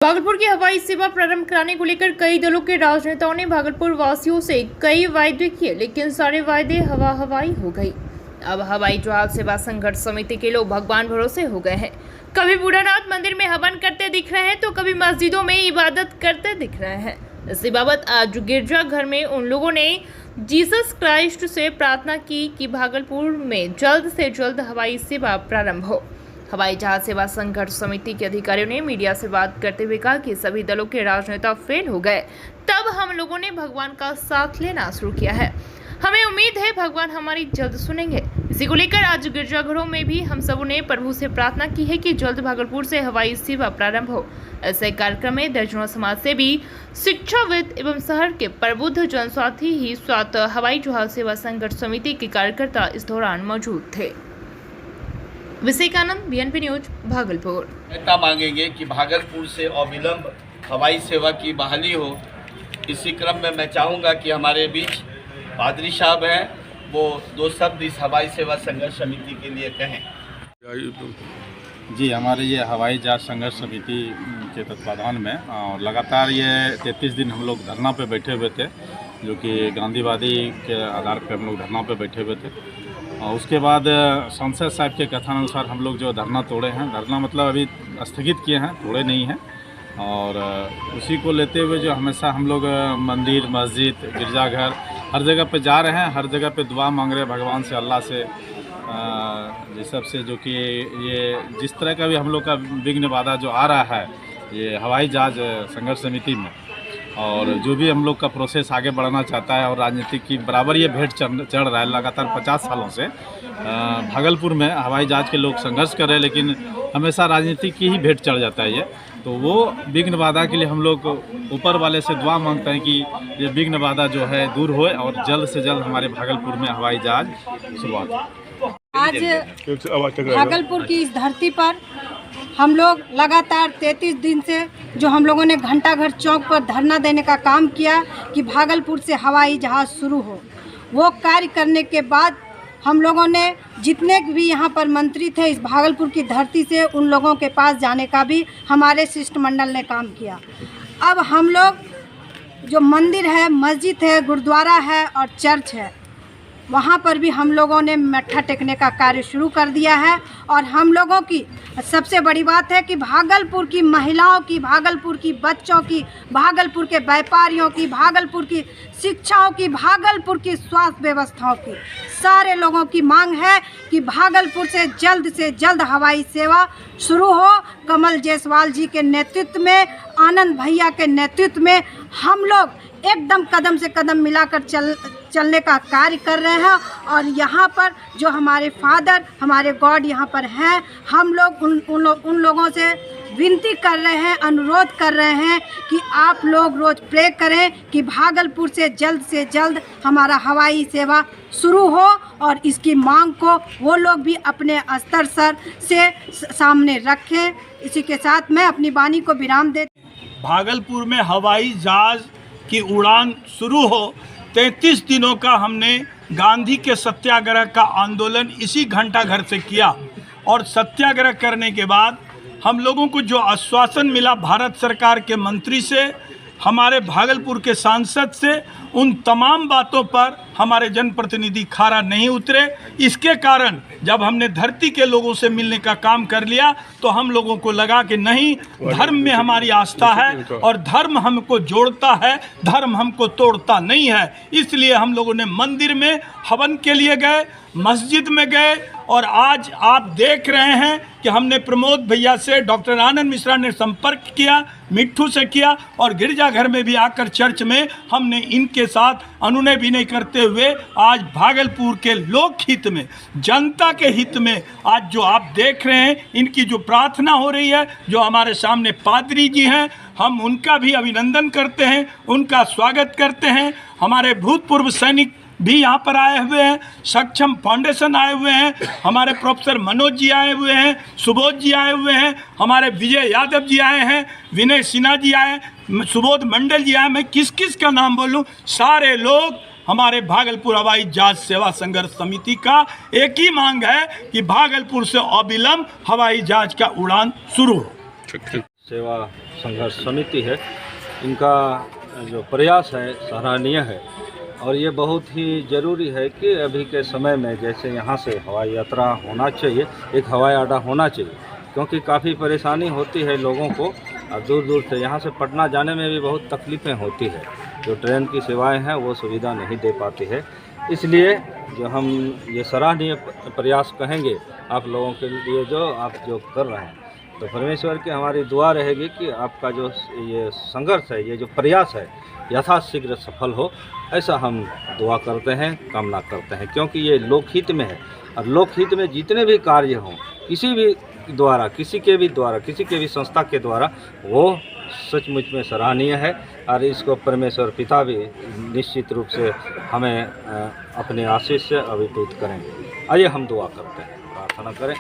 भागलपुर की हवाई सेवा प्रारंभ कराने को लेकर कई दलों के राजनेताओं ने भागलपुर वासियों से कई वायदे किए, लेकिन सारे वायदे हवा हवाई हो गई। अब हवाई जहाज सेवा संघर्ष समिति के लोग भगवान भरोसे हो गए हैं। कभी बूढ़ानाथ मंदिर में हवन करते दिख रहे हैं तो कभी मस्जिदों में इबादत करते दिख रहे हैं। इसी बाबत आज गिरजाघर में उन लोगों ने जीसस क्राइस्ट से प्रार्थना की कि भागलपुर में जल्द से जल्द हवाई सेवा प्रारंभ हो। हवाई जहाज सेवा संघर्ष समिति के अधिकारियों ने मीडिया से बात करते हुए कहा कि सभी दलों के राजनेता फेल हो गए, तब हम लोगों ने भगवान का साथ लेना शुरू किया है। हमें उम्मीद है भगवान हमारी जल्द सुनेंगे। इसी को लेकर आज गिरजाघरों में भी हम सबों ने प्रभु से प्रार्थना की है कि जल्द भागलपुर से हवाई सेवा प्रारंभ हो। ऐसे कार्यक्रम में दर्जनों समाज सेवी, शिक्षाविद एवं शहर के प्रबुद्ध जनस्वार्थी ही साथ हवाई जहाज सेवा संघर्ष समिति के कार्यकर्ता इस दौरान मौजूद थे। Vivekanand, BNP news, Bhagalpur. नेता मांगेंगे कि भागलपुर से अविलंब हवाई सेवा की बहाली हो। इसी क्रम में मैं चाहूँगा कि हमारे बीच पादरी साहब हैं, वो दो शब्द इस हवाई सेवा संघर्ष समिति के लिए कहें। जी, हमारे ये हवाई जहाज संघर्ष समिति के तत्वाधान में और लगातार ये 33 दिन हम लोग धरना पे बैठे हुए थे, जो कि गांधीवादी के आधार पे हम लोग धरना पे बैठे हुए थे। और उसके बाद सांसद साहब के कथनानुसार हम लोग जो धरना तोड़े हैं, धरना मतलब अभी स्थगित किए हैं, तोड़े नहीं हैं। और उसी को लेते हुए जो हमेशा हम लोग मंदिर, मस्जिद, गिरजाघर हर जगह पे जा रहे हैं, हर जगह पे दुआ मांग रहे हैं भगवान से, अल्लाह से, जिस सब से, जो कि ये जिस तरह का भी हम लोग का विघ्न बाधा जो आ रहा है ये हवाई जहाज संघर्ष समिति में, और जो भी हम लोग का प्रोसेस आगे बढ़ना चाहता है और राजनीति की बराबर ये भेंट चढ़ रहा है। लगातार 50 सालों से भागलपुर में हवाई जहाज के लोग संघर्ष कर रहे हैं, लेकिन हमेशा राजनीति की ही भेंट चढ़ जाता है ये। तो वो विघ्न बाधा के लिए हम लोग ऊपर वाले से दुआ मांगते हैं कि ये विघ्न बाधा जो है दूर होए और जल्द से जल्द हमारे भागलपुर में हवाई जहाज शुरुआत हो। आज भागलपुर की इस धरती पर हम लोग लगातार 33 दिन से जो हम लोगों ने घंटाघर चौक पर धरना देने का काम किया कि भागलपुर से हवाई जहाज़ शुरू हो, वो कार्य करने के बाद हम लोगों ने जितने भी यहाँ पर मंत्री थे इस भागलपुर की धरती से, उन लोगों के पास जाने का भी हमारे शिष्टमंडल ने काम किया। अब हम लोग जो मंदिर है, मस्जिद है, गुरुद्वारा है और चर्च है, वहाँ पर भी हम लोगों ने मत्था टेकने का कार्य शुरू कर दिया है। और हम लोगों की सबसे बड़ी बात है कि भागलपुर की महिलाओं की, भागलपुर की बच्चों की, भागलपुर के व्यापारियों की, भागलपुर की शिक्षाओं की, भागलपुर की स्वास्थ्य व्यवस्थाओं की, सारे लोगों की मांग है कि भागलपुर से जल्द हवाई सेवा शुरू हो। कमल जायसवाल जी के नेतृत्व में, आनंद भैया के नेतृत्व में हम लोग एकदम कदम से कदम मिलाकर चलने का कार्य कर रहे हैं। और यहाँ पर जो हमारे फादर, हमारे गॉड यहाँ पर हैं, हम लोग उन लोगों से विनती कर रहे हैं, अनुरोध कर रहे हैं कि आप लोग रोज़ प्रे करें कि भागलपुर से जल्द हमारा हवाई सेवा शुरू हो। और इसकी मांग को वो लोग भी अपने स्तर से सामने रखें। इसी के साथ मैं अपनी वाणी को विराम देती हूँ। भागलपुर में हवाई जहाज़ की उड़ान शुरू हो। 33 दिनों का हमने गांधी के सत्याग्रह का आंदोलन इसी घंटाघर से किया, और सत्याग्रह करने के बाद हम लोगों को जो आश्वासन मिला भारत सरकार के मंत्री से, हमारे भागलपुर के सांसद से, उन तमाम बातों पर हमारे जनप्रतिनिधि खरा नहीं उतरे। इसके कारण जब हमने धरती के लोगों से मिलने का काम कर लिया तो हम लोगों को लगा कि नहीं, धर्म में हमारी आस्था है और धर्म हमको जोड़ता है, धर्म हमको तोड़ता नहीं है। इसलिए हम लोगों ने मंदिर में हवन के लिए गए, मस्जिद में गए, और आज आप देख रहे हैं कि हमने प्रमोद भैया से, डॉक्टर आनंद मिश्रा ने संपर्क किया, मिट्ठू से किया, और गिरजाघर में भी आकर चर्च में हमने इनके साथ अनुनय विनय करते हुए आज भागलपुर के लोक हित में, जनता के हित में आज जो आप देख रहे हैं, इनकी जो प्रार्थना हो रही है, जो हमारे सामने पादरी जी हैं, हम उनका भी अभिनंदन करते हैं, उनका स्वागत करते हैं। हमारे भूतपूर्व सैनिक भी यहाँ पर आए हुए हैं, सक्षम फाउंडेशन आए हुए हैं, हमारे प्रोफेसर मनोज जी आए हुए हैं, सुबोध जी आए हुए हैं, हमारे विजय यादव जी आए हैं, विनय सिन्हा जी आए, सुबोध मंडल जी आए। मैं किस किस का नाम बोलूँ, सारे लोग हमारे भागलपुर हवाई जहाज सेवा संघर्ष समिति का एक ही मांग है कि भागलपुर से अविलंब हवाई जहाज का उड़ान शुरू हो। सेवा संघर्ष समिति है, इनका जो प्रयास है सराहनीय है और ये बहुत ही ज़रूरी है कि अभी के समय में जैसे यहाँ से हवाई यात्रा होना चाहिए, एक हवाई अड्डा होना चाहिए, क्योंकि काफ़ी परेशानी होती है लोगों को। अब दूर दूर से यहाँ से पटना जाने में भी बहुत तकलीफ़ें होती है, जो ट्रेन की सेवाएं हैं वो सुविधा नहीं दे पाती है। इसलिए जो हम ये सराहनीय प्रयास कहेंगे आप लोगों के लिए जो आप जो कर रहे हैं, तो परमेश्वर की हमारी दुआ रहेगी कि आपका जो ये संघर्ष है, ये जो प्रयास है यथाशीघ्र सफल हो, ऐसा हम दुआ करते हैं, कामना करते हैं, क्योंकि ये लोकहित में है और लोकहित में जितने भी कार्य हों किसी भी द्वारा, किसी के भी संस्था के द्वारा, वो सचमुच में सराहनीय है और इसको परमेश्वर पिता भी निश्चित रूप से हमें अपने आशीष से अभिभूत करेंगे। आइए हम दुआ करते हैं, प्रार्थना करें।